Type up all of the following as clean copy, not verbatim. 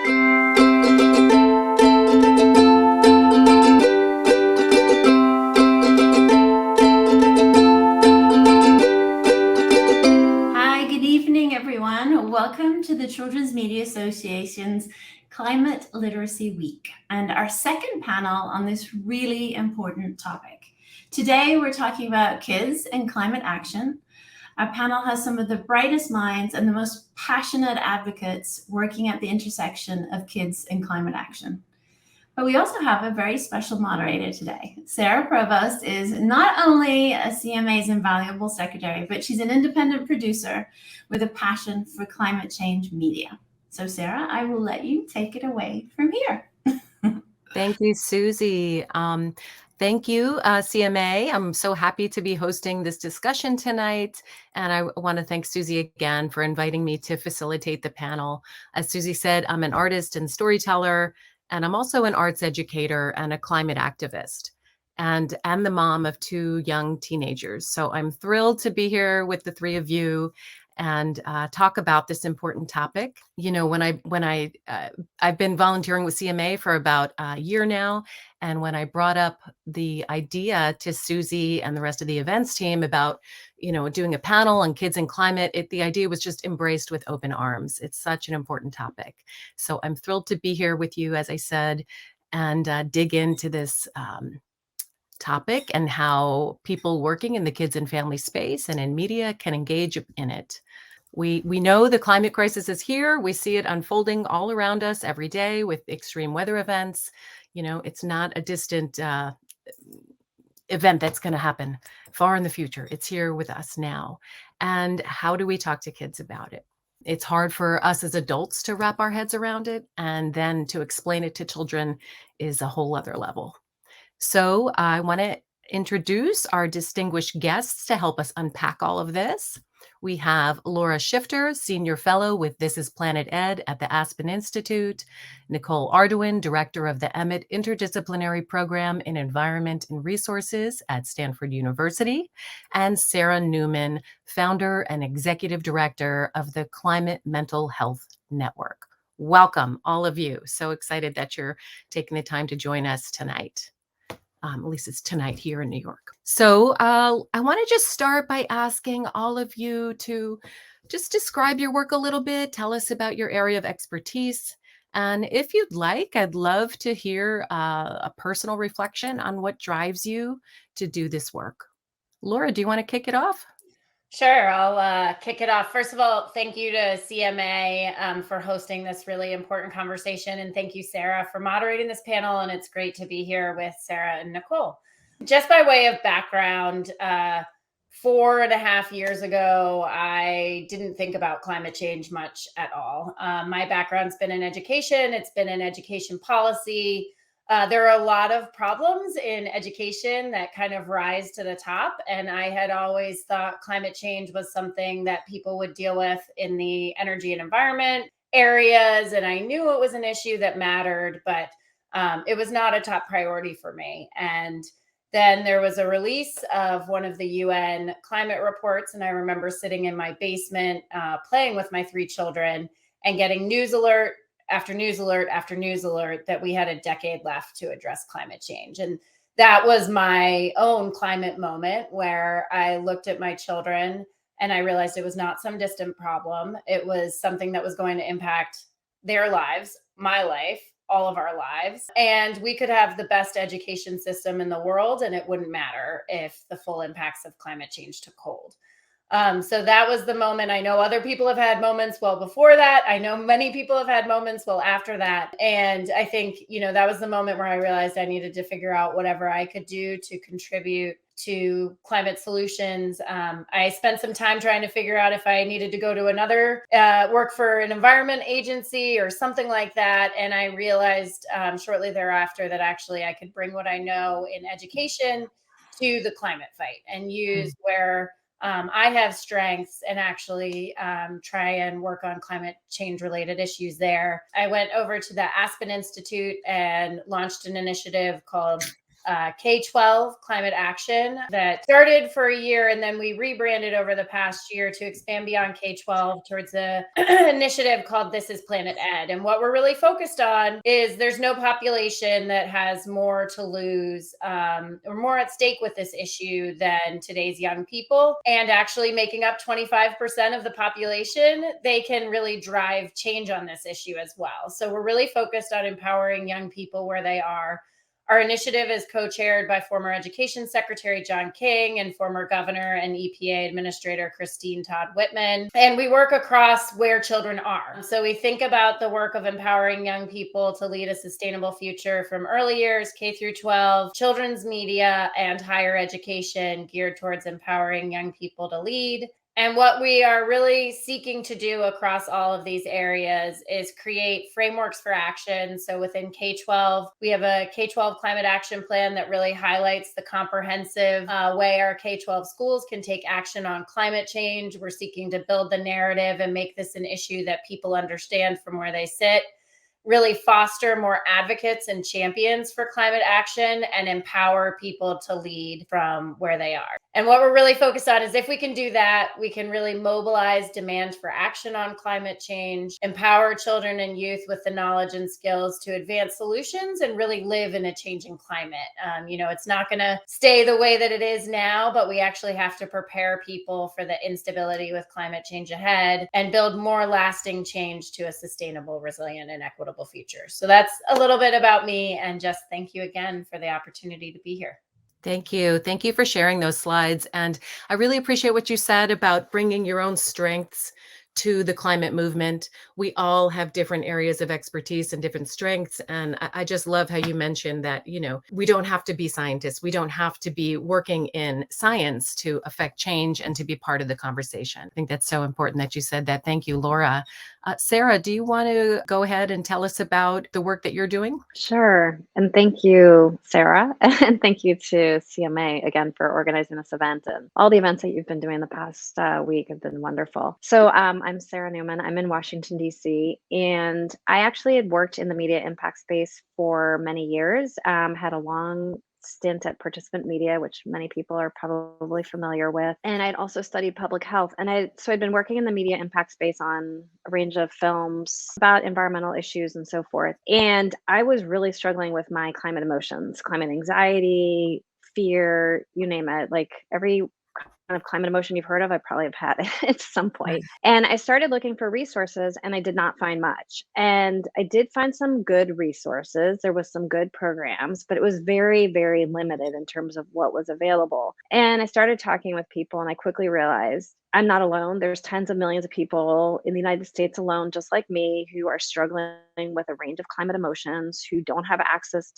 Hi, good evening, everyone. Welcome to the Children's Media Association's Climate Literacy Week and our second panel on this really important topic. Today, we're talking about kids and climate action. Our panel has some of the brightest minds and the most passionate advocates working at the intersection of kids and climate action. But we also have a very special moderator today. Sarah Provost is not only a CMA's invaluable secretary, but she's an independent producer with a passion for climate change media. So Sarah, I will let you take it away from here. Thank you, Susie. Thank you, CMA. I'm so happy to be hosting this discussion tonight. And I want to thank Susie again for inviting me to facilitate the panel. As Susie said, I'm an artist and storyteller, and I'm also an arts educator and a climate activist, and the mom of 2 young teenagers. So I'm thrilled to be here with the 3 of you and talk about this important topic. You know, I've been volunteering with CMA for about a year now, and when I brought up the idea to Susie and the rest of the events team about, doing a panel on kids and climate, the idea was just embraced with open arms. It's such an important topic. So I'm thrilled to be here with you, as I said, and dig into this topic and how people working in the kids and family space and in media can engage in it. We know the climate crisis is here. We see it unfolding all around us every day with extreme weather events. It's not a distant event that's going to happen far in the future. It's here with us now. And how do we talk to kids about it? It's hard for us as adults to wrap our heads around it, and then to explain it to children is a whole other level. So I want to introduce our distinguished guests to help us unpack all of this. We have Laura Schifter, Senior Fellow with This is Planet Ed at the Aspen Institute, Nicole Ardoin, Director of the Emmett Interdisciplinary Program in Environment and Resources at Stanford University, and Sarah Newman, Founder and Executive Director of the Climate Mental Health Network. Welcome, all of you. So excited that you're taking the time to join us tonight. At least it's tonight here in New York. So I want to just start by asking all of you to just describe your work a little bit, tell us about your area of expertise. And if you'd like, I'd love to hear a personal reflection on what drives you to do this work. Laura, do you want to kick it off? Sure, I'll kick it off. First of all, thank you to CMA for hosting this really important conversation. And thank you, Sarah, for moderating this panel. And it's great to be here with Sarah and Nicole. Just by way of background, 4.5 years ago, I didn't think about climate change much at all. My background's been in education. It's been in education policy. There are a lot of problems in education that kind of rise to the top. And I had always thought climate change was something that people would deal with in the energy and environment areas. And I knew it was an issue that mattered, but it was not a top priority for me. And then there was a release of one of the UN climate reports. And I remember sitting in my basement playing with my 3 children and getting news alert after news alert after news alert that we had a decade left to address climate change. And that was my own climate moment where I looked at my children and I realized it was not some distant problem. It was something that was going to impact their lives, my life, all of our lives. And we could have the best education system in the world, and it wouldn't matter if the full impacts of climate change took hold. So that was the moment. I know other people have had moments well before that. I know many people have had moments well after that. And I think, that was the moment where I realized I needed to figure out whatever I could do to contribute to climate solutions. I spent some time trying to figure out if I needed to go to another work for an environment agency or something like that. And I realized shortly thereafter that actually I could bring what I know in education to the climate fight and use where I have strengths and actually try and work on climate change related issues there. I went over to the Aspen Institute and launched an initiative called K-12 climate action that started for a year, and then we rebranded over the past year to expand beyond K-12 towards an initiative called This is Planet Ed. And what we're really focused on is there's no population that has more to lose or more at stake with this issue than today's young people. And actually making up 25% of the population, they can really drive change on this issue as well. So we're really focused on empowering young people where they are. Our initiative is co-chaired by former Education Secretary John King and former Governor and EPA Administrator Christine Todd Whitman. And we work across where children are. So we think about the work of empowering young people to lead a sustainable future from early years, K through 12, children's media, and higher education geared towards empowering young people to lead. And what we are really seeking to do across all of these areas is create frameworks for action. So within K-12, we have a K-12 climate action plan that really highlights the comprehensive way our K-12 schools can take action on climate change. We're seeking to build the narrative and make this an issue that people understand from where they sit, really foster more advocates and champions for climate action, and empower people to lead from where they are. And what we're really focused on is if we can do that, we can really mobilize demand for action on climate change, empower children and youth with the knowledge and skills to advance solutions and really live in a changing climate. It's not going to stay the way that it is now, but we actually have to prepare people for the instability with climate change ahead and build more lasting change to a sustainable, resilient, and equitable future. So that's a little bit about me, and just thank you again for the opportunity to be here. Thank you. Thank you for sharing those slides. And I really appreciate what you said about bringing your own strengths to the climate movement. We all have different areas of expertise and different strengths. And I just love how you mentioned that, we don't have to be scientists. We don't have to be working in science to affect change and to be part of the conversation. I think that's so important that you said that. Thank you, Laura. Sarah, do you want to go ahead and tell us about the work that you're doing? Sure. And thank you, Sarah. And thank you to CMA again for organizing this event. And all the events that you've been doing the past week have been wonderful. So I'm Sarah Newman. I'm in Washington, D.C. And I actually had worked in the media impact space for many years, had a long stint at Participant Media, which many people are probably familiar with. And I'd also studied public health. And I'd been working in the media impact space on a range of films about environmental issues and so forth. And I was really struggling with my climate emotions, climate anxiety, fear, you name it, like every kind of climate emotion you've heard of, I probably have had it at some point. And I started looking for resources and I did not find much. And I did find some good resources. There was some good programs, but it was very, very limited in terms of what was available. And I started talking with people and I quickly realized I'm not alone. There's tens of millions of people in the United States alone, just like me, who are struggling with a range of climate emotions, who don't have access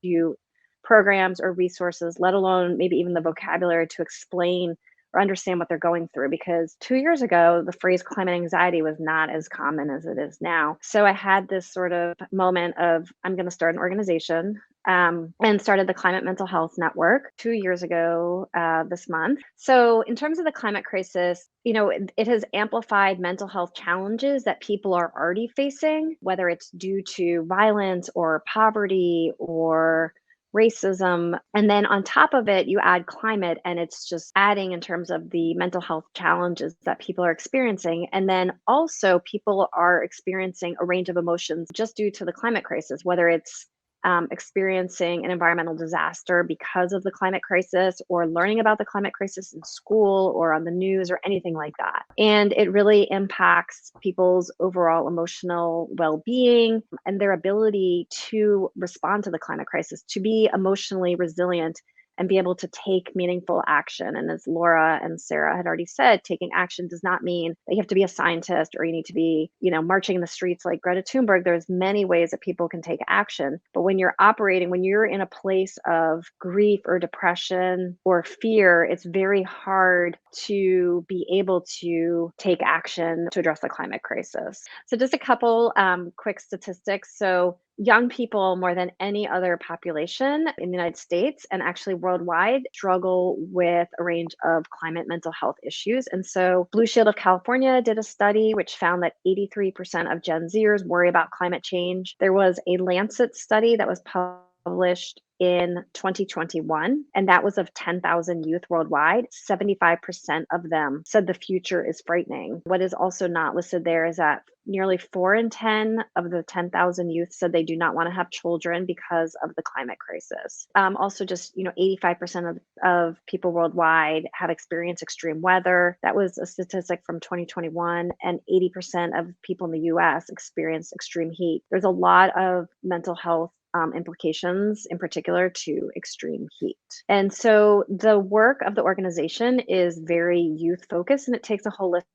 to programs or resources, let alone maybe even the vocabulary to explain or understand what they're going through. Because 2 years ago, the phrase climate anxiety was not as common as it is now. So I had this sort of moment of, I'm going to start an organization, and started the Climate Mental Health Network 2 years ago this month. So in terms of the climate crisis, it has amplified mental health challenges that people are already facing, whether it's due to violence or poverty or racism. And then on top of it, you add climate, and it's just adding in terms of the mental health challenges that people are experiencing. And then also people are experiencing a range of emotions just due to the climate crisis, whether it's experiencing an environmental disaster because of the climate crisis, or learning about the climate crisis in school or on the news or anything like that. And it really impacts people's overall emotional well-being and their ability to respond to the climate crisis, to be emotionally resilient and be able to take meaningful action. And as Laura and Sarah had already said, taking action does not mean that you have to be a scientist or you need to be, marching in the streets like Greta Thunberg. There's many ways that people can take action. But when you're in a place of grief or depression or fear, it's very hard to be able to take action to address the climate crisis. So just a couple quick statistics. So young people, more than any other population in the United States and actually worldwide, struggle with a range of climate mental health issues. And so Blue Shield of California did a study which found that 83% of Gen Zers worry about climate change. There was a Lancet study that was published in 2021, and that was of 10,000 youth worldwide. 75% of them said the future is frightening. What is also not listed there is that nearly 4 in 10 of the 10,000 youth said they do not want to have children because of the climate crisis. Also, just 85% of people worldwide have experienced extreme weather. That was a statistic from 2021, and 80% of people in the U.S. experienced extreme heat. There's a lot of mental health implications, in particular to extreme heat. And so the work of the organization is very youth focused, and it takes a holistic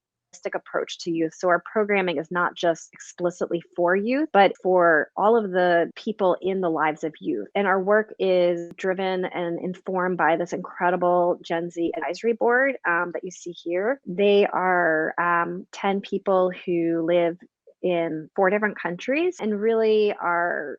approach to youth. So our programming is not just explicitly for youth, but for all of the people in the lives of youth. And our work is driven and informed by this incredible Gen Z advisory board that you see here. They are 10 people who live in 4 different countries and really are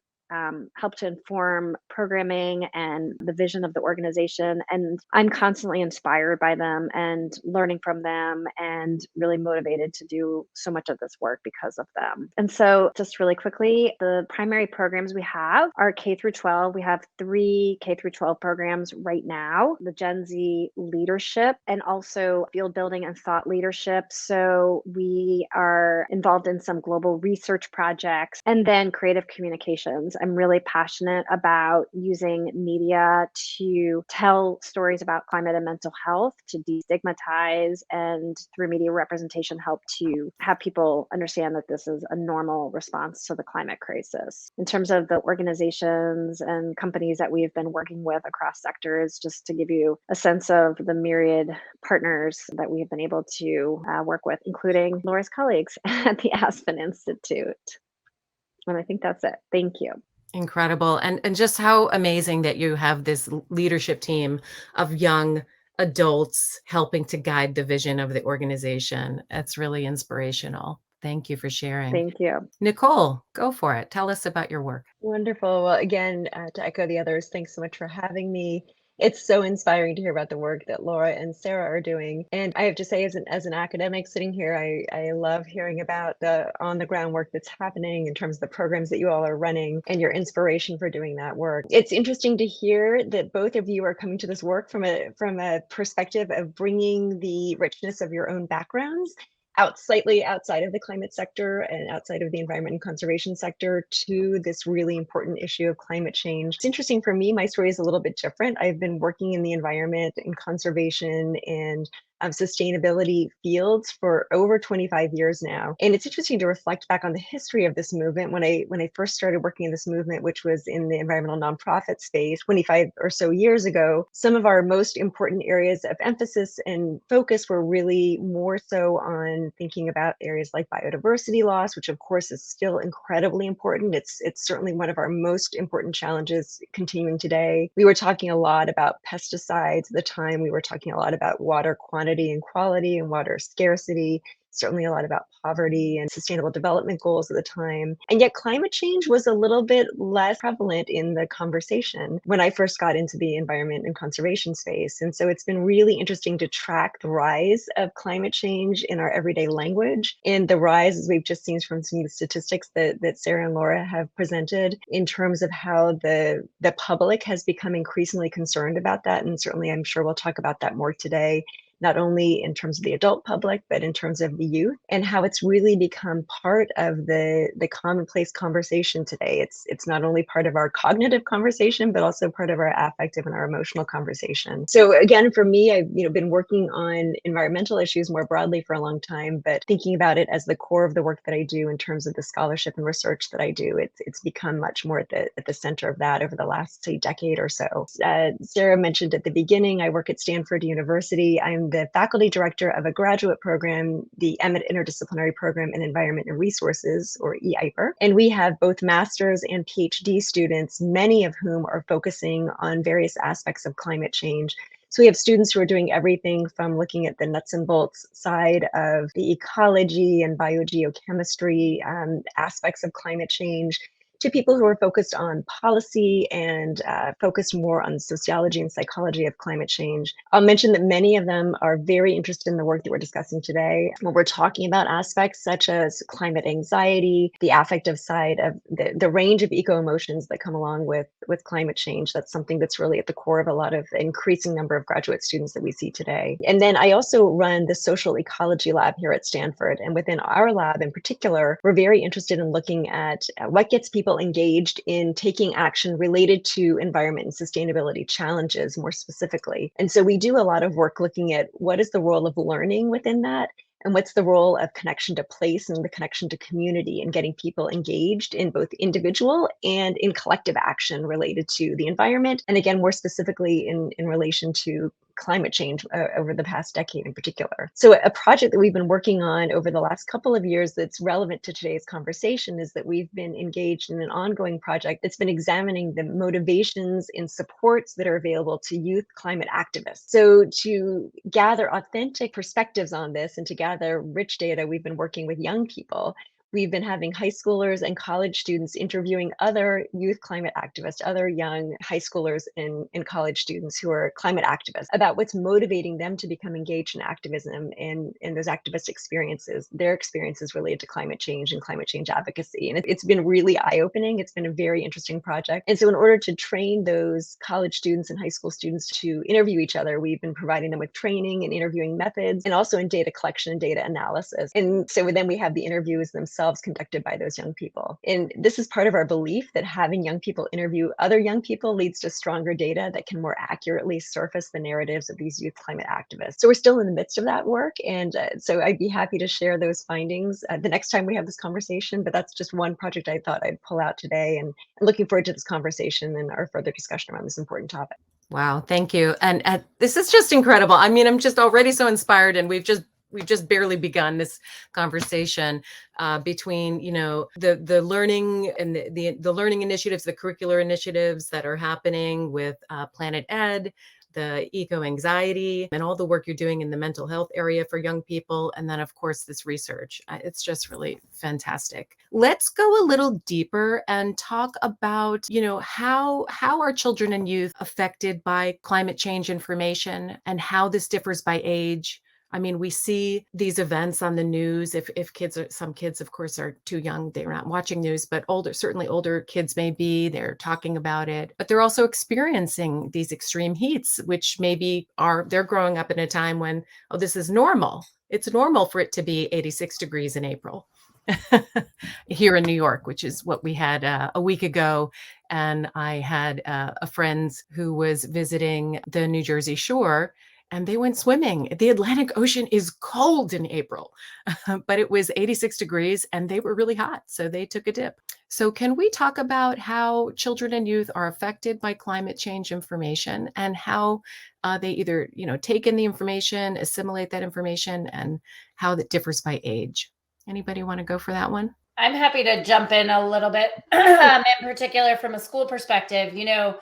help to inform programming and the vision of the organization. And I'm constantly inspired by them and learning from them and really motivated to do so much of this work because of them. And so just really quickly, the primary programs we have are K through 12. We have 3 K through 12 programs right now, the Gen Z leadership and also field building and thought leadership. So we are involved in some global research projects and then creative communications. I'm really passionate about using media to tell stories about climate and mental health, to destigmatize, and through media representation, help to have people understand that this is a normal response to the climate crisis. In terms of the organizations and companies that we've been working with across sectors, just to give you a sense of the myriad partners that we have been able to work with, including Laura's colleagues at the Aspen Institute. And I think that's it. Thank you. Incredible. And just how amazing that you have this leadership team of young adults helping to guide the vision of the organization. That's really inspirational. Thank you for sharing. Thank you. Nicole, go for it. Tell us about your work. Wonderful. Well, again, to echo the others, thanks so much for having me. It's so inspiring to hear about the work that Laura and Sarah are doing. And I have to say, as an academic sitting here, I love hearing about the on the ground work that's happening in terms of the programs that you all are running and your inspiration for doing that work. It's interesting to hear that both of you are coming to this work from a perspective of bringing the richness of your own backgrounds slightly outside of the climate sector and outside of the environment and conservation sector to this really important issue of climate change. It's interesting for me, my story is a little bit different. I've been working in the environment and conservation and sustainability fields for over 25 years now. And it's interesting to reflect back on the history of this movement. When I first started working in this movement, which was in the environmental nonprofit space 25 or so years ago, some of our most important areas of emphasis and focus were really more so on thinking about areas like biodiversity loss, which of course is still incredibly important. It's certainly one of our most important challenges continuing today. We were talking a lot about pesticides at the time. We were talking a lot about water quantity and quality and water scarcity, certainly a lot about poverty and sustainable development goals at the time. And yet climate change was a little bit less prevalent in the conversation when I first got into the environment and conservation space. And so it's been really interesting to track the rise of climate change in our everyday language and the rise, as we've just seen from some of the statistics that Sarah and Laura have presented, in terms of how the public has become increasingly concerned about that. And certainly I'm sure we'll talk about that more today, not only in terms of the adult public, but in terms of the youth, and how it's really become part of the commonplace conversation today. It's not only part of our cognitive conversation, but also part of our affective and our emotional conversation. So again, for me, I've been working on environmental issues more broadly for a long time, but thinking about it as the core of the work that I do in terms of the scholarship and research that I do, it's become much more at the center of that over the last, say, decade or so. Sarah mentioned at the beginning, I work at Stanford University. I'm the faculty director of a graduate program, the Emmett Interdisciplinary Program in Environment and Resources, or EIPR. And we have both master's and PhD students, many of whom are focusing on various aspects of climate change. So we have students who are doing everything from looking at the nuts and bolts side of the ecology and biogeochemistry aspects of climate change, to people who are focused on policy and focused more on sociology and psychology of climate change. I'll mention that many of them are very interested in the work that we're discussing today, where we're talking about aspects such as climate anxiety, the affective side of the range of eco-emotions that come along with climate change. That's something that's really at the core of a lot of the increasing number of graduate students that we see today. And then I also run the social ecology lab here at Stanford. And within our lab in particular, we're very interested in looking at what gets people engaged in taking action related to environment and sustainability challenges more specifically. And so we do a lot of work looking at what is the role of learning within that, and what's the role of connection to place and the connection to community and getting people engaged in both individual and in collective action related to the environment. And again, more specifically in relation to climate change over the past decade in particular. So a project that we've been working on over the last couple of years that's relevant to today's conversation is that we've been engaged in an ongoing project that's been examining the motivations and supports that are available to youth climate activists. So to gather authentic perspectives on this and to gather rich data, we've been working with young people. We've been having high schoolers and college students interviewing other youth climate activists, other young high schoolers and college students who are climate activists, about what's motivating them to become engaged in activism and those activist experiences, their experiences related to climate change and climate change advocacy. And it's been really eye-opening. It's been a very interesting project. And so in order to train those college students and high school students to interview each other, we've been providing them with training and interviewing methods and also in data collection and data analysis. And so then we have the interviews themselves conducted by those young people. And this is part of our belief that having young people interview other young people leads to stronger data that can more accurately surface the narratives of these youth climate activists. So we're still in the midst of that work. And so I'd be happy to share those findings the next time we have this conversation. But that's just one project I thought I'd pull out today. And I'm looking forward to this conversation and our further discussion around this important topic. Wow, thank you. And this is just incredible. I mean, I'm just already so inspired, and we've just barely begun this conversation between, the learning and the learning initiatives, the curricular initiatives that are happening with Planet Ed, the eco-anxiety, and all the work you're doing in the mental health area for young people. And then, of course, this research. It's just really fantastic. Let's go a little deeper and talk about, how are children and youth affected by climate change information and how this differs by age. I mean, we see these events on the news. If some kids, of course, are too young, they're not watching news, but certainly older kids may be, they're talking about it, but they're also experiencing these extreme heats, which maybe they're growing up in a time when, this is normal. It's normal for it to be 86 degrees in April here in New York, which is what we had a week ago. And I had a friend who was visiting the New Jersey shore, and they went swimming. The Atlantic Ocean is cold in April, but it was 86 degrees and they were really hot. So they took a dip. So can we talk about how children and youth are affected by climate change information and how they either, take in the information, assimilate that information, and how that differs by age? Anybody want to go for that one? I'm happy to jump in a little bit, in particular from a school perspective.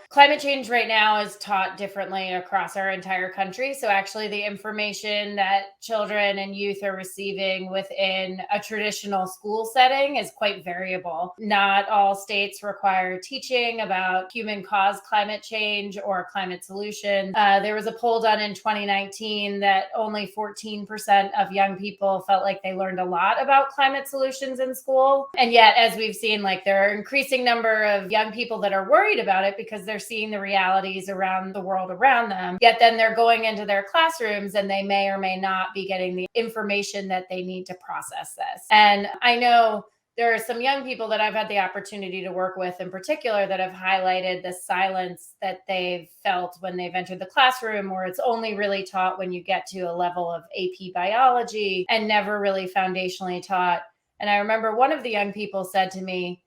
Climate change right now is taught differently across our entire country. So actually the information that children and youth are receiving within a traditional school setting is quite variable. Not all states require teaching about human-caused climate change or climate solutions. There was a poll done in 2019 that only 14% of young people felt like they learned a lot about climate solutions in school. And yet, as we've seen, there are increasing number of young people that are worried about it because they're seeing the realities around the world around them. Yet then they're going into their classrooms and they may or may not be getting the information that they need to process this. And I know there are some young people that I've had the opportunity to work with in particular that have highlighted the silence that they've felt when they've entered the classroom, or it's only really taught when you get to a level of AP biology and never really foundationally taught. And I remember one of the young people said to me,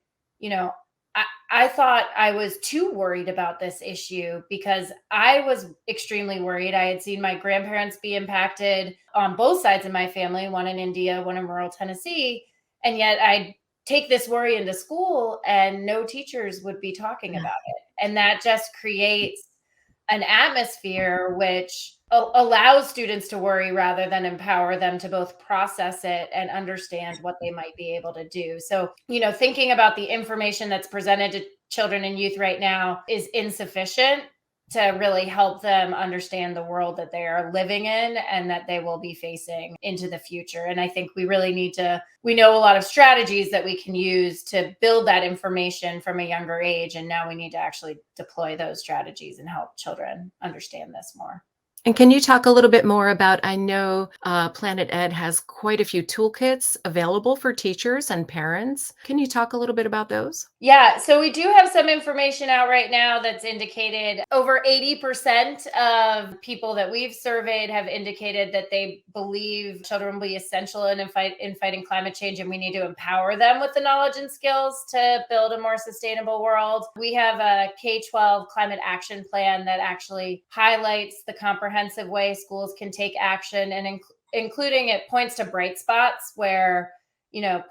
I thought I was too worried about this issue because I was extremely worried. I had seen my grandparents be impacted on both sides of my family, one in India, one in rural Tennessee. And yet I'd take this worry into school and no teachers would be talking about it. And that just creates an atmosphere which allows students to worry rather than empower them to both process it and understand what they might be able to do. So, thinking about the information that's presented to children and youth right now is insufficient to really help them understand the world that they are living in and that they will be facing into the future. And I think we really we know a lot of strategies that we can use to build that information from a younger age. And now we need to actually deploy those strategies and help children understand this more. And can you talk a little bit more about, I know Planet Ed has quite a few toolkits available for teachers and parents. Can you talk a little bit about those? Yeah, so we do have some information out right now that's indicated over 80% of people that we've surveyed have indicated that they believe children will be essential in fighting climate change, and we need to empower them with the knowledge and skills to build a more sustainable world. We have a K-12 climate action plan that actually highlights the comprehensive way schools can take action, and including it points to bright spots where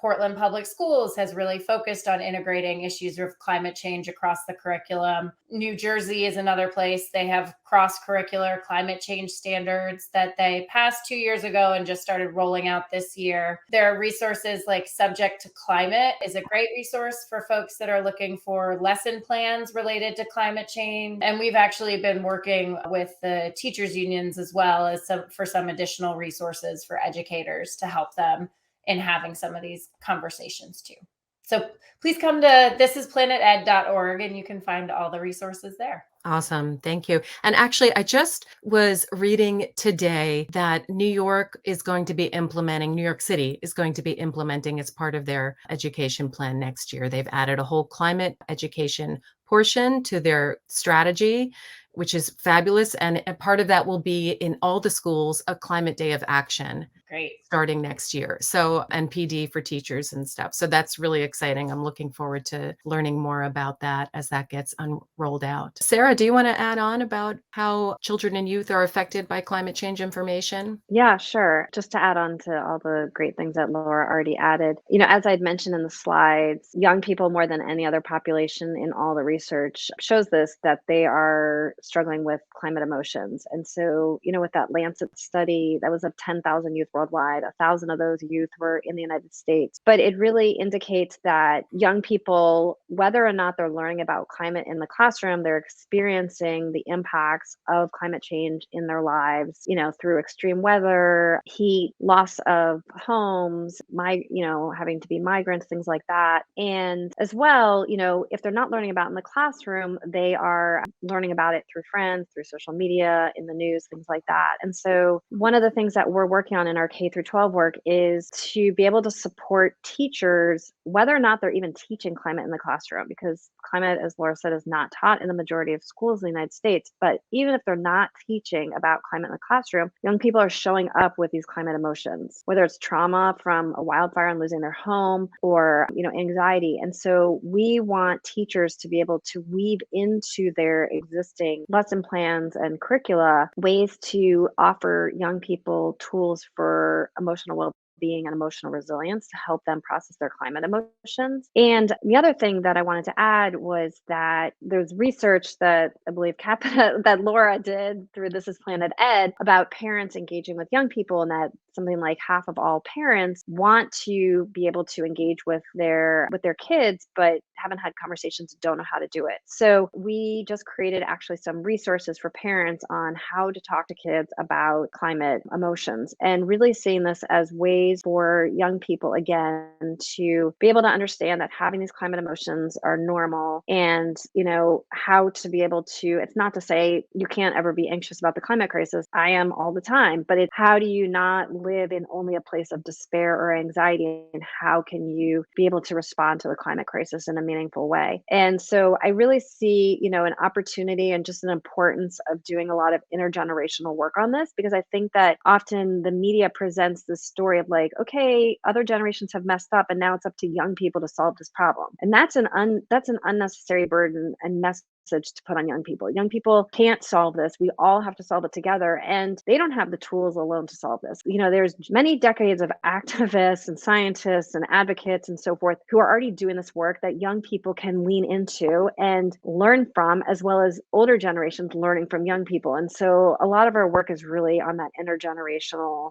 Portland Public Schools has really focused on integrating issues of climate change across the curriculum. New Jersey is another place. They have cross-curricular climate change standards that they passed 2 years ago and just started rolling out this year. There are resources like Subject to Climate is a great resource for folks that are looking for lesson plans related to climate change. And we've actually been working with the teachers unions as well as for some additional resources for educators to help them in having some of these conversations too. So please come to thisisplanetEd.org and you can find all the resources there. Awesome. Thank you. And actually, I just was reading today that New York City is going to be implementing as part of their education plan next year. They've added a whole climate education portion to their strategy, which is fabulous. And a part of that will be in all the schools, a climate day of action. Great. Starting next year. So, and PD for teachers and stuff. So that's really exciting. I'm looking forward to learning more about that as that gets rolled out. Sarah, do you want to add on about how children and youth are affected by climate change information? Yeah, sure. Just to add on to all the great things that Laura already added, as I'd mentioned in the slides, young people more than any other population in all the research shows this, that they are struggling with climate emotions. And so, with that Lancet study, that was of 10,000 youth worldwide, 1,000 of those youth were in the United States. But it really indicates that young people, whether or not they're learning about climate in the classroom, they're experiencing the impacts of climate change in their lives, through extreme weather, heat, loss of homes, having to be migrants, things like that. And as well, if they're not learning about it in the classroom, they are learning about it through friends, through social media, in the news, things like that. And so one of the things that we're working on in our K through 12 work is to be able to support teachers, whether or not they're even teaching climate in the classroom, because climate, as Laura said, is not taught in the majority of schools in the United States. But even if they're not teaching about climate in the classroom, young people are showing up with these climate emotions, whether it's trauma from a wildfire and losing their home or, anxiety. And so we want teachers to be able to weave into their existing lesson plans and curricula ways to offer young people tools for emotional well-being and emotional resilience to help them process their climate emotions. And the other thing that I wanted to add was that there's research that I believe that Laura did through This is Planet Ed about parents engaging with young people, and that something like half of all parents want to be able to engage with their kids, but haven't had conversations, don't know how to do it. So we just created actually some resources for parents on how to talk to kids about climate emotions, and really seeing this as ways for young people, again, to be able to understand that having these climate emotions are normal, and how to be able to, it's not to say you can't ever be anxious about the climate crisis. I am all the time, but it's how do you not live in only a place of despair or anxiety, and how can you be able to respond to the climate crisis in a meaningful way? And so I really see, an opportunity and just an importance of doing a lot of intergenerational work on this, because I think that often the media presents this story of like, okay, other generations have messed up and now it's up to young people to solve this problem. And that's an unnecessary burden and message to put on young people. Young people can't solve this. We all have to solve it together, and they don't have the tools alone to solve this. There's many decades of activists and scientists and advocates and so forth who are already doing this work that young people can lean into and learn from, as well as older generations learning from young people. And so a lot of our work is really on that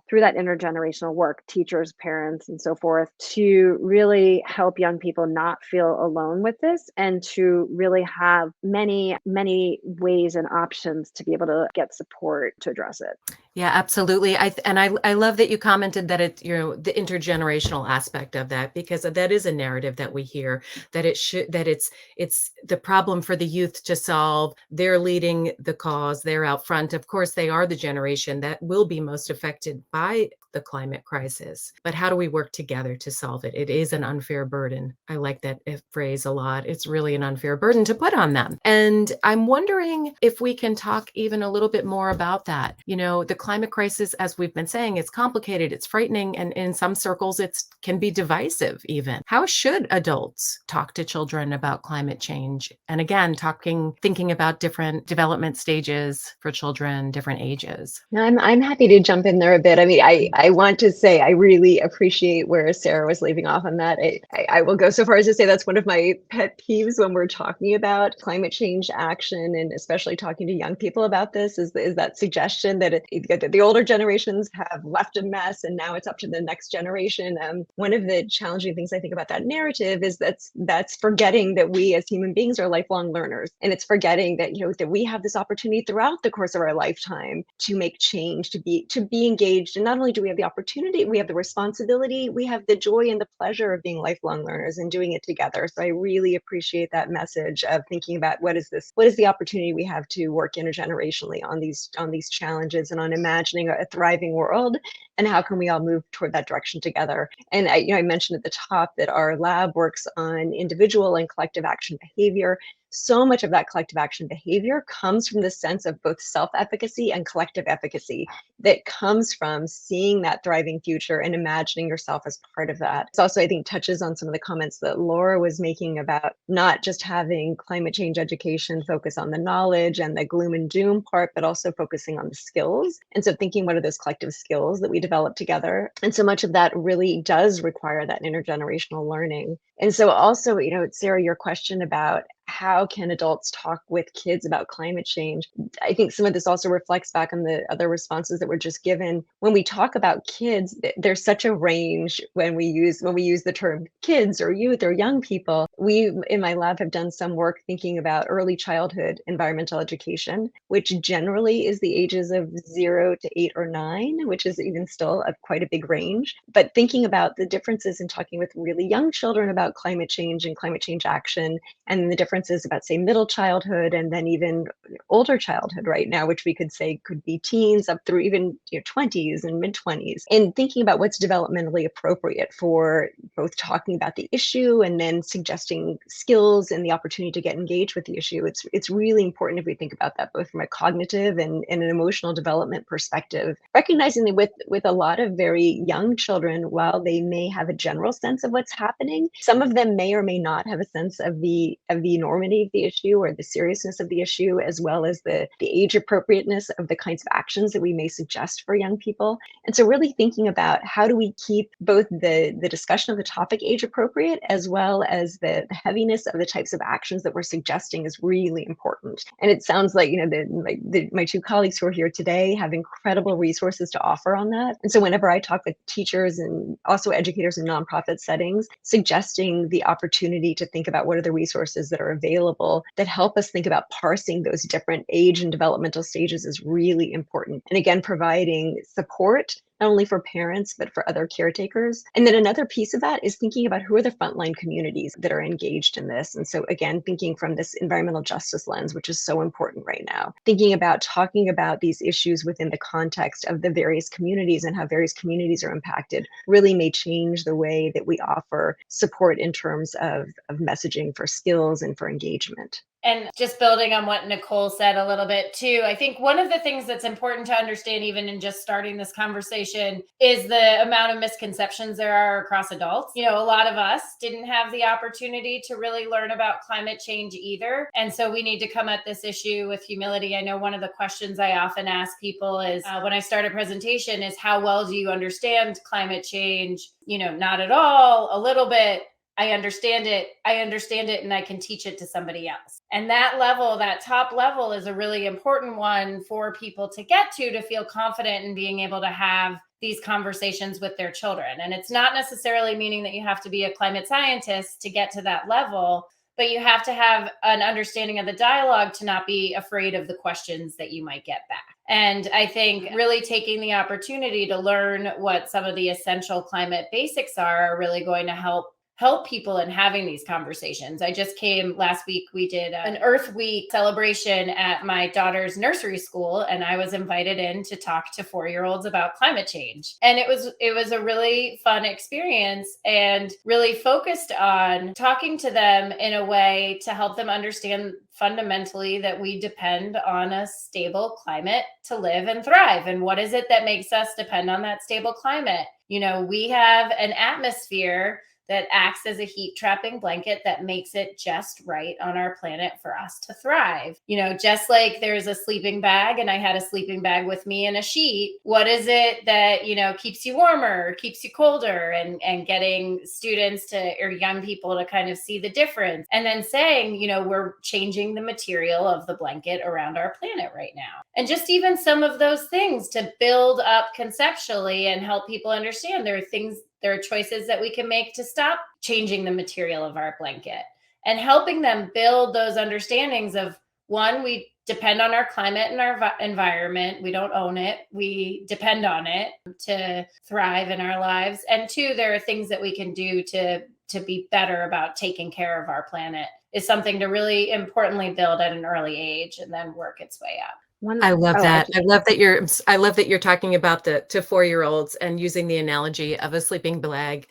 through that intergenerational work, teachers, parents, and so forth, to really help young people not feel alone with this, and to really have many, many ways and options to be able to get support to address it. Yeah, absolutely. I love that you commented that the intergenerational aspect of that, because that is a narrative that we hear, that it's the problem for the youth to solve. They're leading the cause. They're out front. Of course, they are the generation that will be most affected by the climate crisis. But how do we work together to solve it? It is an unfair burden. I like that phrase a lot. It's really an unfair burden to put on them. And I'm wondering if we can talk even a little bit more about that. The climate crisis, as we've been saying, it's complicated, it's frightening, and in some circles it can be divisive even. How should adults talk to children about climate change? And again, thinking about different development stages for children, different ages. No, I'm happy to jump in there a bit. I mean, I want to say I really appreciate where Sarah was leaving off on that. I will go so far as to say that's one of my pet peeves when we're talking about climate change action, and especially talking to young people about this, is that suggestion that the older generations have left a mess and now it's up to the next generation. One of the challenging things I think about that narrative is that's forgetting that we as human beings are lifelong learners, and it's forgetting that that we have this opportunity throughout the course of our lifetime to make change, to be engaged. And not only do we have the opportunity, we have the responsibility, we have the joy and the pleasure of being lifelong learners and doing it together. So I really appreciate that message of thinking about what is the opportunity we have to work intergenerationally on these challenges and on imagining a thriving world, and how can we all move toward that direction together. And I mentioned at the top that our lab works on individual and collective action behavior. So much of that collective action behavior comes from the sense of both self-efficacy and collective efficacy that comes from seeing that thriving future and imagining yourself as part of that. It's also, I think, touches on some of the comments that Laura was making about not just having climate change education focus on the knowledge and the gloom and doom part, but also focusing on the skills. And so thinking, what are those collective skills that we develop together? And so much of that really does require that intergenerational learning. And so also, Sarah, your question about how can adults talk with kids about climate change? I think some of this also reflects back on the other responses that were just given. When we talk about kids, there's such a range when we use the term kids or youth or young people. We in my lab have done some work thinking about early childhood environmental education, which generally is the ages of 0 to 8 or 9, which is even still quite a big range. But thinking about the differences in talking with really young children about climate change and climate change action, and the differences about, say, middle childhood and then even older childhood right now, which we could say could be teens up through even 20s and mid-20s, and thinking about what's developmentally appropriate for both talking about the issue and then suggesting skills and the opportunity to get engaged with the issue. It's really important if we think about that both from a cognitive and an emotional development perspective, recognizing that with a lot of very young children, while they may have a general sense of what's happening, some of them may or may not have a sense of the enormity of the issue or the seriousness of the issue, as well as the age appropriateness of the kinds of actions that we may suggest for young people. And so really thinking about how do we keep both the discussion of the topic age appropriate, as well as the heaviness of the types of actions that we're suggesting is really important. And it sounds like, my two colleagues who are here today have incredible resources to offer on that. And so whenever I talk with teachers and also educators in nonprofit settings, suggesting the opportunity to think about what are the resources that are available that help us think about parsing those different age and developmental stages is really important. And again, providing support not only for parents, but for other caretakers. And then another piece of that is thinking about who are the frontline communities that are engaged in this. And so again, thinking from this environmental justice lens, which is so important right now, thinking about talking about these issues within the context of the various communities and how various communities are impacted really may change the way that we offer support in terms of messaging for skills and for engagement. And just building on what Nicole said a little bit too, I think one of the things that's important to understand, even in just starting this conversation, is the amount of misconceptions there are across adults. You know, a lot of us didn't have the opportunity to really learn about climate change either. And so we need to come at this issue with humility. I know one of the questions I often ask people is when I start a presentation is, how well do you understand climate change? You know, not at all, a little bit. I understand it, and I can teach it to somebody else. And that level, that top level, is a really important one for people to get to feel confident in being able to have these conversations with their children. And it's not necessarily meaning that you have to be a climate scientist to get to that level, but you have to have an understanding of the dialogue to not be afraid of the questions that you might get back. And I think really taking the opportunity to learn what some of the essential climate basics are really going to help people in having these conversations. I just came last week, we did an Earth Week celebration at my daughter's nursery school, and I was invited in to talk to 4-year-olds about climate change. And it was a really fun experience, and really focused on talking to them in a way to help them understand fundamentally that we depend on a stable climate to live and thrive. And what is it that makes us depend on that stable climate? You know, we have an atmosphere that acts as a heat trapping blanket that makes it just right on our planet for us to thrive. You know, just like there's a sleeping bag, and I had a sleeping bag with me and a sheet. What is it that, you know, keeps you warmer, keeps you colder, and getting students or young people to kind of see the difference. And then saying, you know, we're changing the material of the blanket around our planet right now. And just even some of those things to build up conceptually and help people understand there are choices that we can make to stop changing the material of our blanket, and helping them build those understandings of, one, we depend on our climate and our environment. We don't own it. We depend on it to thrive in our lives. And two, there are things that we can do to be better about taking care of our planet, is something to really importantly build at an early age and then work its way up. I love that. I love that you're talking about to 4-year-olds and using the analogy of a sleeping bag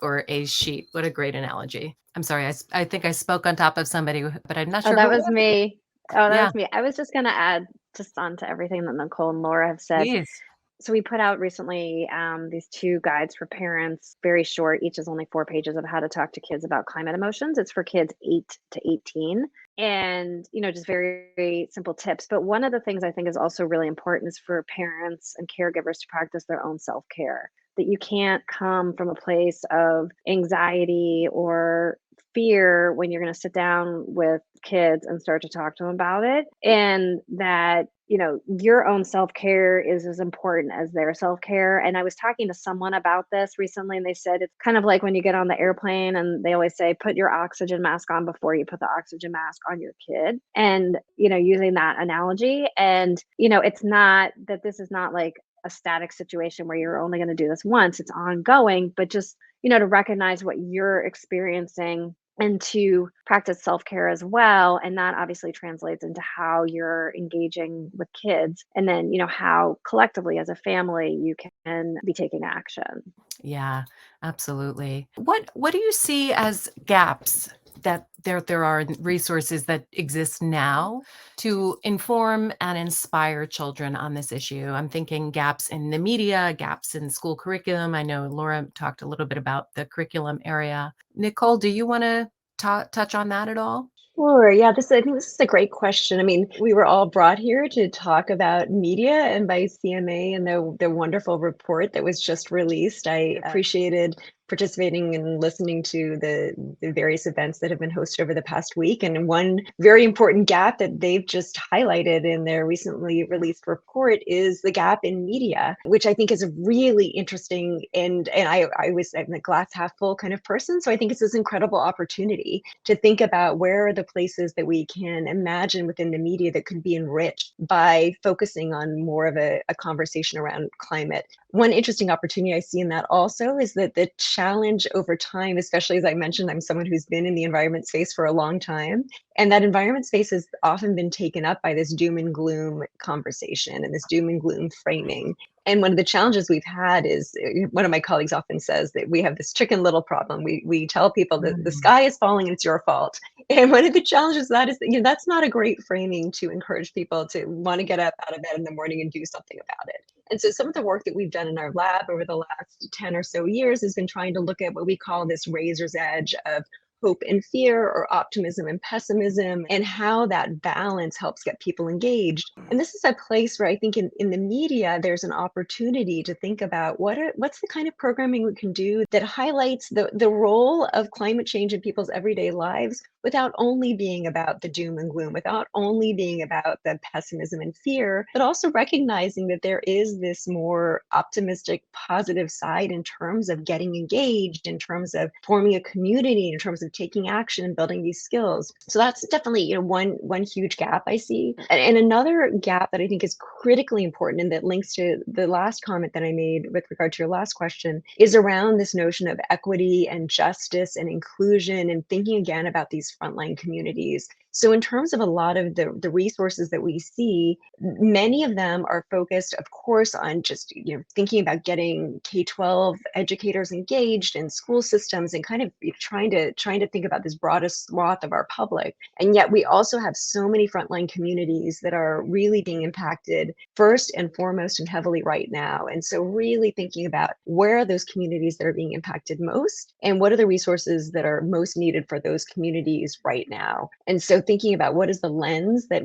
or a sheet. What a great analogy. I'm sorry. I think I spoke on top of somebody, but I'm not sure. Oh, that was me. Oh, that Yeah. was me. I was just going to add just on to everything that Nicole and Laura have said. Please. So we put out recently these 2 guides for parents, very short. Each is only 4 pages of how to talk to kids about climate emotions. It's for kids 8 to 18. And, you know, just very, very simple tips. But one of the things I think is also really important is for parents and caregivers to practice their own self-care. That you can't come from a place of anxiety or fear when you're going to sit down with kids and start to talk to them about it. And that, you know, your own self-care is as important as their self-care. And I was talking to someone about this recently, and they said it's kind of like when you get on the airplane and they always say, put your oxygen mask on before you put the oxygen mask on your kid. And, you know, using that analogy. And, you know, it's not that this is not like a static situation where you're only going to do this once. It's ongoing, but just, you know, to recognize what you're experiencing and to practice self-care as well. And that obviously translates into how you're engaging with kids, and then, you know, how collectively as a family you can be taking action. Yeah, absolutely. What do you see as gaps that there are resources that exist now to inform and inspire children on this issue? I'm thinking gaps in the media, gaps in school curriculum. I know Laura talked a little bit about the curriculum area. Nicole, do you want to touch on that at all? Sure. Yeah, I think this is a great question. I mean, we were all brought here to talk about media, and by CMA and the wonderful report that was just released. I appreciated participating and listening to the various events that have been hosted over the past week. And one very important gap that they've just highlighted in their recently released report is the gap in media, which I think is a really interesting, and I'm a glass half full kind of person. So I think it's this incredible opportunity to think about where are the places that we can imagine within the media that could be enriched by focusing on more of a conversation around climate. One interesting opportunity I see in that also is that the challenge over time, especially as I mentioned, I'm someone who's been in the environment space for a long time, and that environment space has often been taken up by this doom and gloom conversation and this doom and gloom framing. And one of the challenges we've had is one of my colleagues often says that we have this chicken little problem. We tell people that the sky is falling and it's your fault. And one of the challenges that is that, that's not a great framing to encourage people to want to get up out of bed in the morning and do something about it. And so some of the work that we've done in our lab over the last 10 or so years has been trying to look at what we call this razor's edge of hope and fear, or optimism and pessimism, and how that balance helps get people engaged. And this is a place where I think in the media, there's an opportunity to think about what's the kind of programming we can do that highlights the role of climate change in people's everyday lives without only being about the doom and gloom, without only being about the pessimism and fear, but also recognizing that there is this more optimistic, positive side in terms of getting engaged, in terms of forming a community, in terms of taking action and building these skills. So that's definitely one huge gap I see. And another gap that I think is critically important, and that links to the last comment that I made with regard to your last question, is around this notion of equity and justice and inclusion, and thinking again about these frontline communities. So in terms of a lot of the resources that we see, many of them are focused, of course, on just thinking about getting K-12 educators engaged in school systems, and kind of trying to think about this broadest swath of our public. And yet we also have so many frontline communities that are really being impacted first and foremost and heavily right now. And so really thinking about where are those communities that are being impacted most, and what are the resources that are most needed for those communities right now. And so thinking about what is the lens that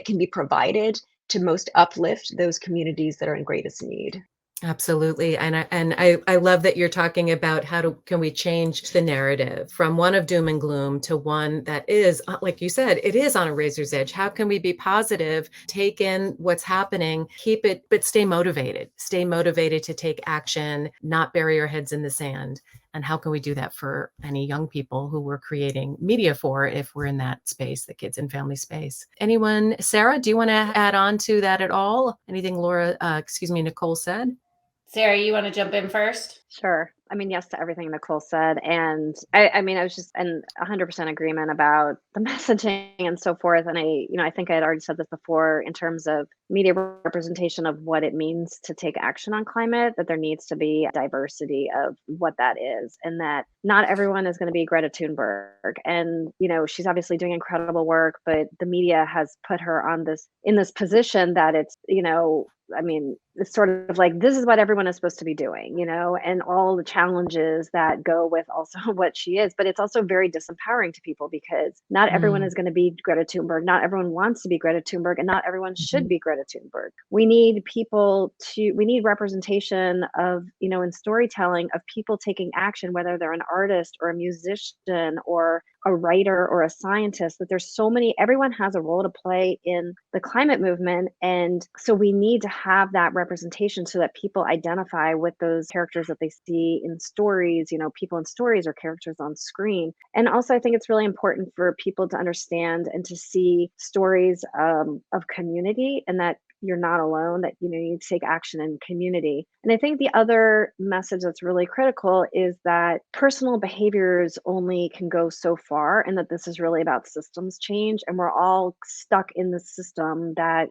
can be provided to most uplift those communities that are in greatest need. Absolutely. And I love that you're talking about can we change the narrative from one of doom and gloom to one that is, like you said, it is on a razor's edge. How can we be positive, take in what's happening, keep it, but stay motivated to take action, not bury our heads in the sand? And how can we do that for any young people who we're creating media for, if we're in that space, the kids and family space? Anyone? Sarah, do you want to add on to that at all? Anything Nicole said? Sarah, you want to jump in first? Sure. I mean, yes to everything Nicole said. And I mean, I was just in 100% agreement about the messaging and so forth. And I think I had already said this before in terms of media representation of what it means to take action on climate, that there needs to be a diversity of what that is, and that not everyone is going to be Greta Thunberg. And, she's obviously doing incredible work, but the media has put her in this position that it's, I mean, it's sort of like, this is what everyone is supposed to be doing, and all the challenges that go with also what she is. But it's also very disempowering to people, because not everyone is going to be Greta Thunberg. Not everyone wants to be Greta Thunberg, and not everyone should be Greta Thunberg. We need we need representation of, in storytelling, of people taking action, whether they're an artist or a musician or a writer or a scientist, that there's so many, everyone has a role to play in the climate movement. And so we need to have that representation so that people identify with those characters that they see in stories, people in stories or characters on screen. And also I think it's really important for people to understand and to see stories of community, and that you're not alone, that you need to take action in community. And I think the other message that's really critical is that personal behaviors only can go so far, and that this is really about systems change, and we're all stuck in the system that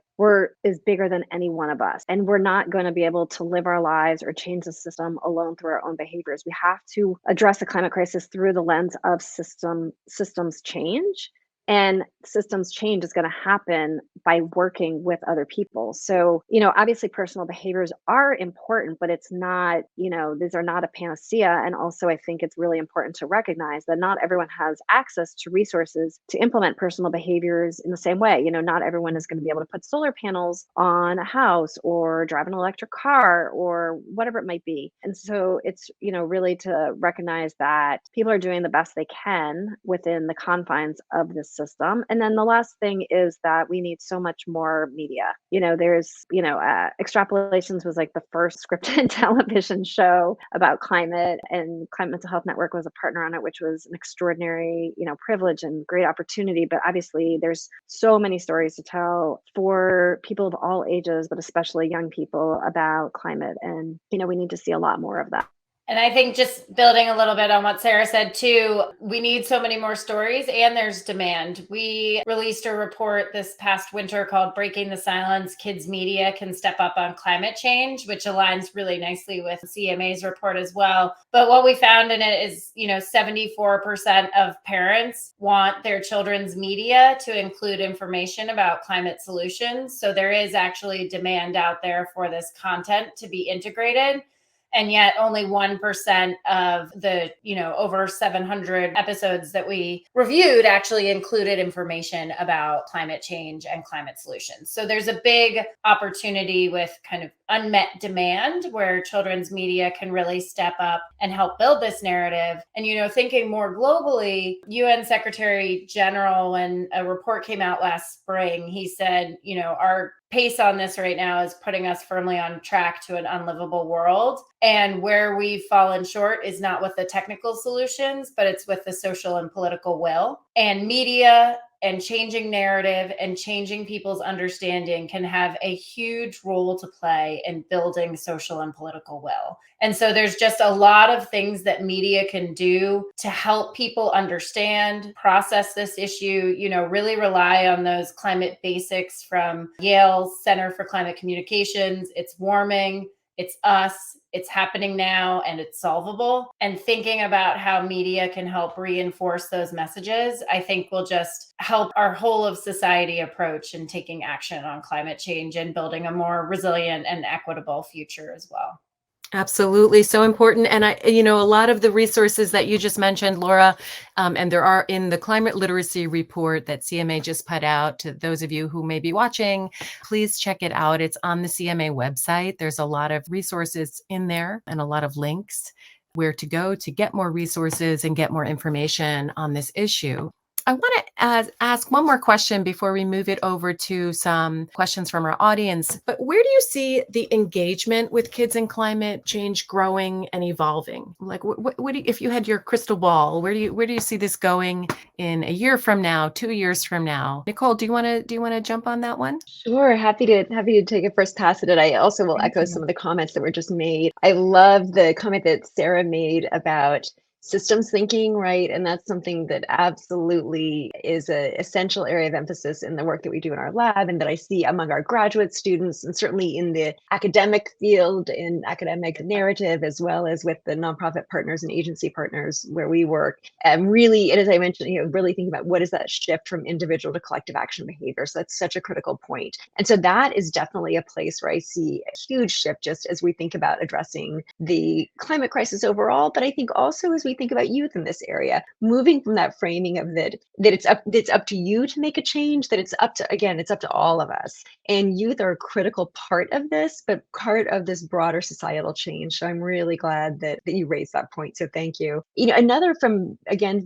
is bigger than any one of us, and we're not going to be able to live our lives or change the system alone through our own behaviors. We have to address the climate crisis through the lens of systems change. And systems change is going to happen by working with other people. So, obviously personal behaviors are important, but it's not, these are not a panacea. And also I think it's really important to recognize that not everyone has access to resources to implement personal behaviors in the same way. Not everyone is going to be able to put solar panels on a house or drive an electric car or whatever it might be. And so it's, really to recognize that people are doing the best they can within the confines of this system. And then the last thing is that we need so much more media. There's, Extrapolations was like the first scripted television show about climate, and Climate Mental Health Network was a partner on it, which was an extraordinary, privilege and great opportunity. But obviously there's so many stories to tell for people of all ages, but especially young people, about climate. And, we need to see a lot more of that. And I think just building a little bit on what Sarah said too, we need so many more stories and there's demand. We released a report this past winter called Breaking the Silence, Kids Media Can Step Up on Climate Change, which aligns really nicely with CMA's report as well. But what we found in it is, 74% of parents want their children's media to include information about climate solutions. So there is actually demand out there for this content to be integrated. And yet only 1% of the, over 700 episodes that we reviewed actually included information about climate change and climate solutions. So there's a big opportunity with kind of unmet demand where children's media can really step up and help build this narrative. And, thinking more globally, UN Secretary General, when a report came out last spring, he said, our pace on this right now is putting us firmly on track to an unlivable world. And where we've fallen short is not with the technical solutions, but it's with the social and political will. And media and changing narrative and changing people's understanding can have a huge role to play in building social and political will. And so there's just a lot of things that media can do to help people understand, process this issue, really rely on those climate basics from Yale's Center for Climate Communications. It's warming, it's us, it's happening now, and it's solvable. And thinking about how media can help reinforce those messages, I think will just help our whole of society approach in taking action on climate change and building a more resilient and equitable future as well. Absolutely. So important. And a lot of the resources that you just mentioned, Laura, and there are in the climate literacy report that CMA just put out. To those of you who may be watching, please check it out. It's on the CMA website. There's a lot of resources in there and a lot of links where to go to get more resources and get more information on this issue. I want to ask one more question before we move it over to some questions from our audience. But where do you see the engagement with kids and climate change growing and evolving? Like, what do you, if you had your crystal ball, where do you see this going in a year from now, 2 years from now? Nicole, do you want to jump on that one? Sure, happy to take a first pass at it. I also will echo some of the comments that were just made. I love the comment that Sarah made about systems thinking, right? And that's something that absolutely is an essential area of emphasis in the work that we do in our lab, and that I see among our graduate students, and certainly in the academic field, in academic narrative, as well as with the nonprofit partners and agency partners where we work. And really, and as I mentioned, really thinking about what is that shift from individual to collective action behavior. So that's such a critical point. And so that is definitely a place where I see a huge shift just as we think about addressing the climate crisis overall, but I think also as we think about youth in this area, moving from that framing of that it's up to you to make a change, that it's up to all of us. And youth are a critical part of this, but part of this broader societal change. So I'm really glad that you raised that point. So thank you. Another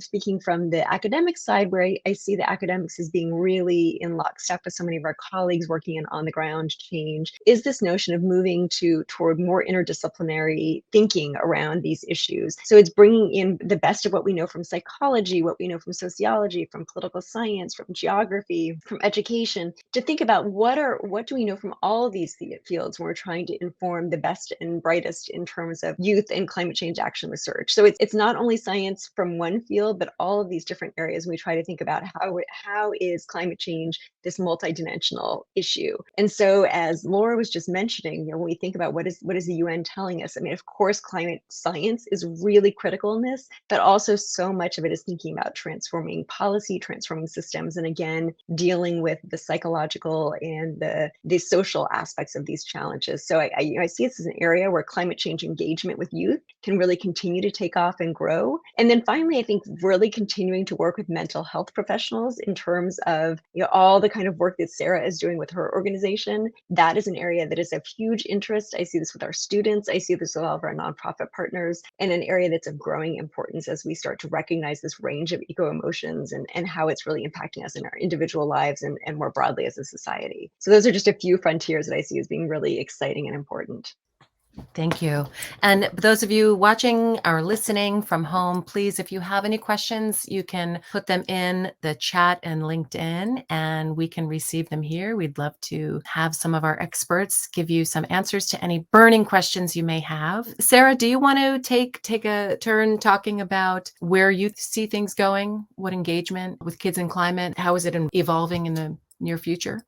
speaking from the academic side, where I see the academics as being really in lockstep with so many of our colleagues working in on the ground change, is this notion of moving toward more interdisciplinary thinking around these issues. So it's bringing in the best of what we know from psychology, what we know from sociology, from political science, from geography, from education, to think about what do we know from all of these fields when we're trying to inform the best and brightest in terms of youth and climate change action research. So it's not only science from one field, but all of these different areas. We try to think about how is climate change this multidimensional issue. And so, as Laura was just mentioning, when we think about what is the UN telling us, I mean, of course, climate science is really critical in this, but also so much of it is thinking about transforming policy, transforming systems, and again, dealing with the psychological and the social aspects of these challenges. So I see this as an area where climate change engagement with youth can really continue to take off and grow. And then finally, I think really continuing to work with mental health professionals in terms of all the kind of work that Sarah is doing with her organization. That is an area that is of huge interest. I see this with our students. I see this with all of our nonprofit partners, and an area that's of growing importance as we start to recognize this range of eco-emotions and how it's really impacting us in our individual lives and more broadly as a society. So those are just a few frontiers that I see as being really exciting and important. Thank you. And those of you watching or listening from home, please, if you have any questions, you can put them in the chat and LinkedIn, and we can receive them here. We'd love to have some of our experts give you some answers to any burning questions you may have. Sarah, do you want to take a turn talking about where you see things going? What engagement with kids and climate? How is it evolving in the near future?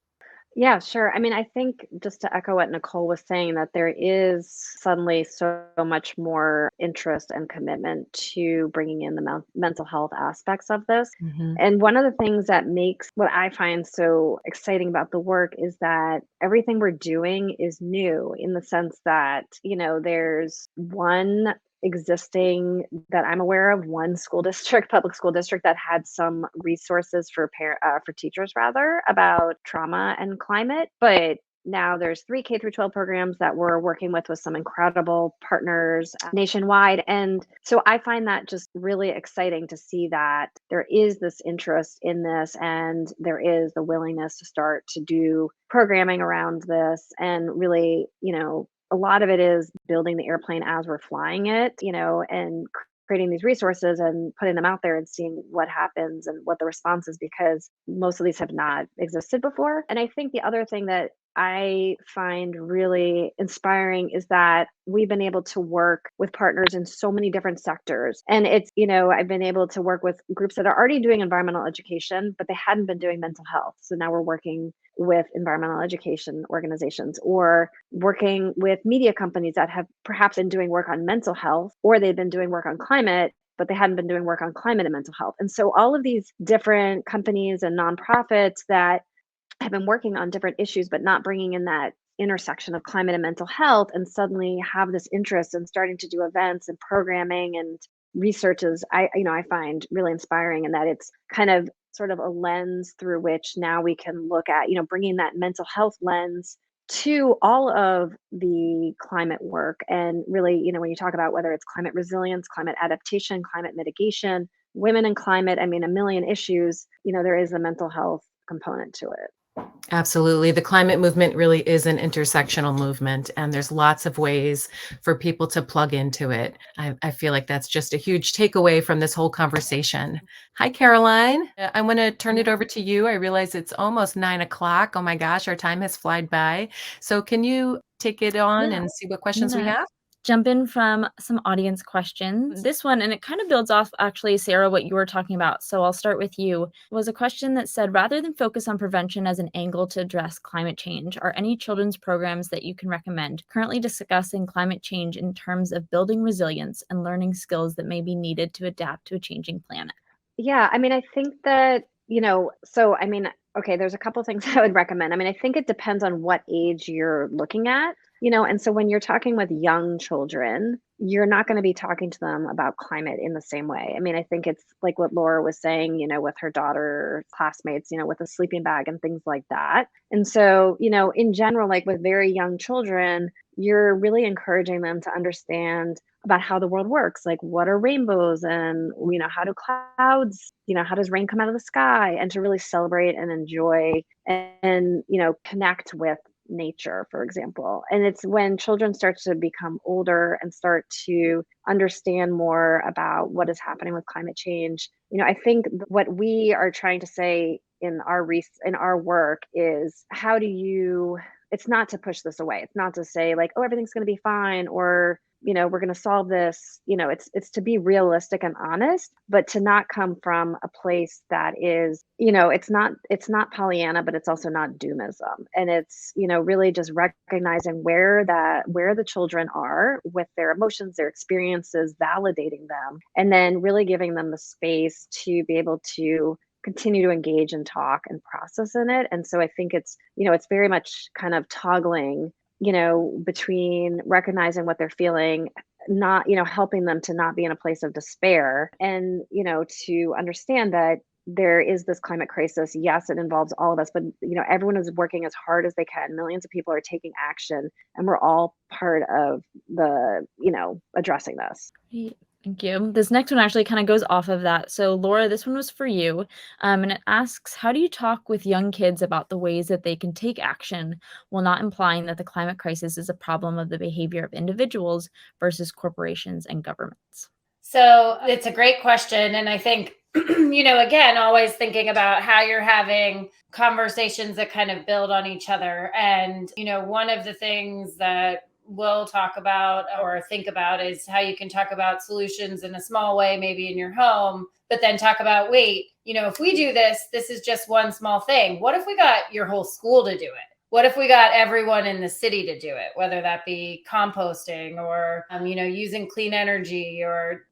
Yeah, sure. I mean, I think just to echo what Nicole was saying, that there is suddenly so much more interest and commitment to bringing in the mental health aspects of this. Mhm. And one of the things that makes what I find so exciting about the work is that everything we're doing is new in the sense that, there's one existing that I'm aware of, one school district, public school district, that had some resources for teachers rather about trauma and climate, but now there's 3 K through 12 programs that we're working with some incredible partners nationwide. And so I find that just really exciting to see that there is this interest in this and there is the willingness to start to do programming around this. And really, a lot of it is building the airplane as we're flying it, and creating these resources and putting them out there and seeing what happens and what the response is, because most of these have not existed before. And I think the other thing that I find really inspiring is that we've been able to work with partners in so many different sectors. And it's, I've been able to work with groups that are already doing environmental education, but they hadn't been doing mental health. So now we're working with environmental education organizations, or working with media companies that have perhaps been doing work on mental health, or they've been doing work on climate, but they hadn't been doing work on climate and mental health. And so all of these different companies and nonprofits that have been working on different issues, but not bringing in that intersection of climate and mental health, and suddenly have this interest in starting to do events and programming and researches, I find really inspiring, and that it's kind of sort of a lens through which now we can look at, bringing that mental health lens to all of the climate work. And really, when you talk about whether it's climate resilience, climate adaptation, climate mitigation, women in climate, I mean, a million issues, there is a mental health component to it. Absolutely. The climate movement really is an intersectional movement, and there's lots of ways for people to plug into it. I feel like that's just a huge takeaway from this whole conversation. Hi, Caroline. I want to turn it over to you. I realize it's almost 9 o'clock. Oh my gosh, our time has flown by. So can you take it on and see what questions we have? Jump in from some audience questions. This one, and it kind of builds off actually, Sarah, what you were talking about. So I'll start with you. Was a question that said, rather than focus on prevention as an angle to address climate change, are any children's programs that you can recommend currently discussing climate change in terms of building resilience and learning skills that may be needed to adapt to a changing planet? Yeah, I mean, I think that, okay, there's a couple things I would recommend. I mean, I think it depends on what age you're looking at, and so when you're talking with young children, you're not going to be talking to them about climate in the same way. I mean, I think it's like what Laura was saying, with her daughter classmates, with a sleeping bag and things like that. And so, in general, like with very young children, you're really encouraging them to understand about how the world works, like what are rainbows, and how do clouds, how does rain come out of the sky, and to really celebrate and enjoy and connect with nature, for example. And it's when children start to become older and start to understand more about what is happening with climate change, I think what we are trying to say in our work is, how do you, it's not to push this away. It's not to say like, oh, everything's going to be fine, or we're going to solve this. It's to be realistic and honest, but to not come from a place that is, it's not Pollyanna, but it's also not doomism. And it's, really just recognizing where the children are with their emotions, their experiences, validating them, and then really giving them the space to be able to continue to engage and talk and process in it. And so I think it's, it's very much kind of toggling, between recognizing what they're feeling, not, helping them to not be in a place of despair, and, to understand that there is this climate crisis. Yes, it involves all of us, but, everyone is working as hard as they can. Millions of people are taking action, and we're all part of the, addressing this. Thank you. This next one actually kind of goes off of that. So, Laura, this one was for you. And it asks, how do you talk with young kids about the ways that they can take action while not implying that the climate crisis is a problem of the behavior of individuals versus corporations and governments? So it's a great question. And I think, again, always thinking about how you're having conversations that kind of build on each other. And, one of the things that we'll talk about or think about is how you can talk about solutions in a small way, maybe in your home, but then talk about, wait, if we do this, this is just one small thing. What if we got your whole school to do it? What if we got everyone in the city to do it, whether that be composting or, using clean energy or,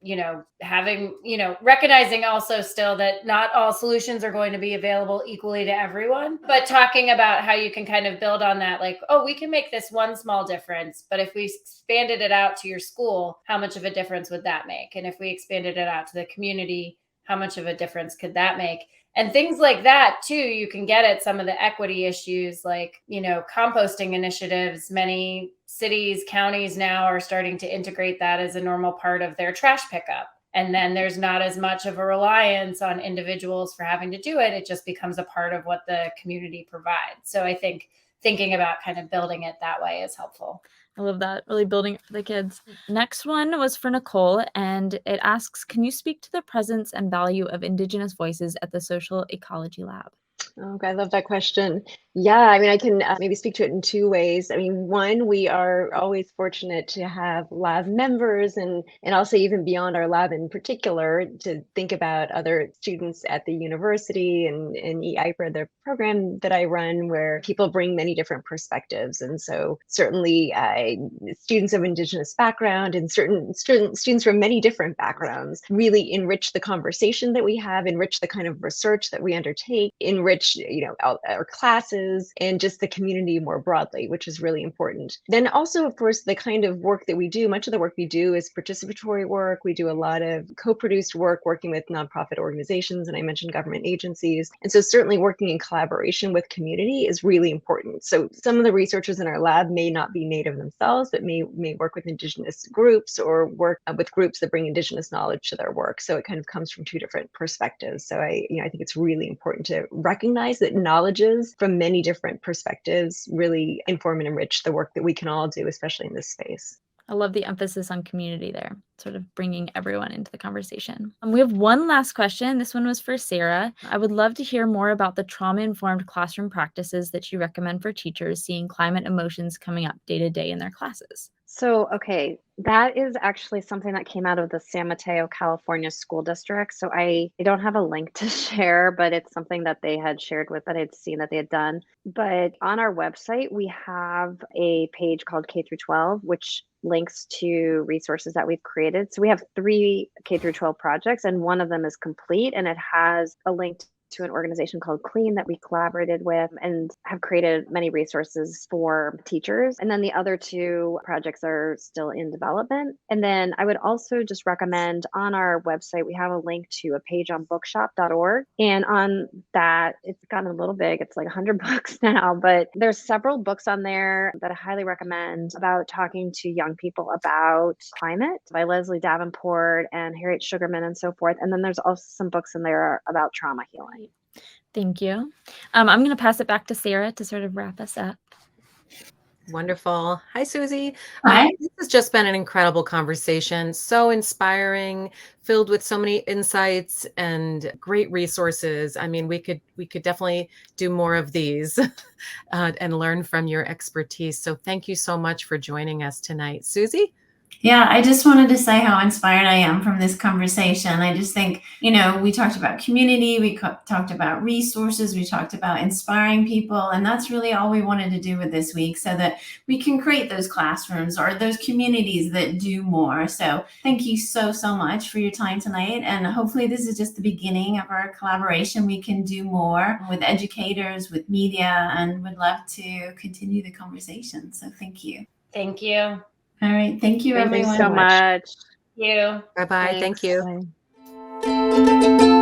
having, recognizing also still that not all solutions are going to be available equally to everyone, but talking about how you can kind of build on that, like, oh, we can make this one small difference, but if we expanded it out to your school, how much of a difference would that make? And if we expanded it out to the community, how much of a difference could that make? And things like that, too, you can get at some of the equity issues like, composting initiatives. Many cities, counties now are starting to integrate that as a normal part of their trash pickup. And then there's not as much of a reliance on individuals for having to do it. It just becomes a part of what the community provides. So I think thinking about kind of building it that way is helpful. I love that, really building it for the kids. Next one was for Nicole, and it asks, can you speak to the presence and value of Indigenous voices at the Social Ecology Lab? Oh, I love that question. Yeah, I mean, I can maybe speak to it in two ways. I mean, one, we are always fortunate to have lab members and also even beyond our lab in particular to think about other students at the university and EIPRA, the program that I run, where people bring many different perspectives. And so certainly students of Indigenous background and certain students from many different backgrounds really enrich the conversation that we have, enrich the kind of research that we undertake, enrich our classes and just the community more broadly, which is really important. Then also, of course, the kind of work that we do, much of the work we do is participatory work. We do a lot of co-produced work working with nonprofit organizations, and I mentioned government agencies. And so certainly working in collaboration with community is really important. So some of the researchers in our lab may not be Native themselves, but may work with Indigenous groups or work with groups that bring Indigenous knowledge to their work. So it kind of comes from two different perspectives. So I think it's really important to recognize that knowledges from many different perspectives really inform and enrich the work that we can all do, especially in this space. I love the emphasis on community there, sort of bringing everyone into the conversation. We have one last question. This one was for Sarah. I would love to hear more about the trauma-informed classroom practices that you recommend for teachers seeing climate emotions coming up day to day in their classes. So, okay, that is actually something that came out of the San Mateo, California school district. So I don't have a link to share, but it's something that they had shared with that I'd seen that they had done. But on our website, we have a page called K through 12, which links to resources that we've created. So we have 3 K through 12 projects, and one of them is complete, and it has a link to an organization called Clean that we collaborated with and have created many resources for teachers. And then the other 2 projects are still in development. And then I would also just recommend on our website, we have a link to a page on bookshop.org. And on that, it's gotten a little big. It's like 100 books now, but there's several books on there that I highly recommend about talking to young people about climate by Leslie Davenport and Harriet Sugarman and so forth. And then there's also some books in there about trauma healing. Thank you. I'm going to pass it back to Sarah to sort of wrap us up. Wonderful. Hi, Susie. Hi. This has just been an incredible conversation. So inspiring, filled with so many insights and great resources. I mean, we could definitely do more of these and learn from your expertise. So thank you so much for joining us tonight. Susie? Yeah, I just wanted to say how inspired I am from this conversation. I just think, we talked about community, we talked about resources, we talked about inspiring people, and that's really all we wanted to do with this week so that we can create those classrooms or those communities that do more. So thank you so, so much for your time tonight. And hopefully this is just the beginning of our collaboration. We can do more with educators, with media, and would love to continue the conversation. So thank you. Thank you. All right. Thank you, Thank everyone. you so much. Thank you. Bye-bye. Thank Thanks. you. Bye.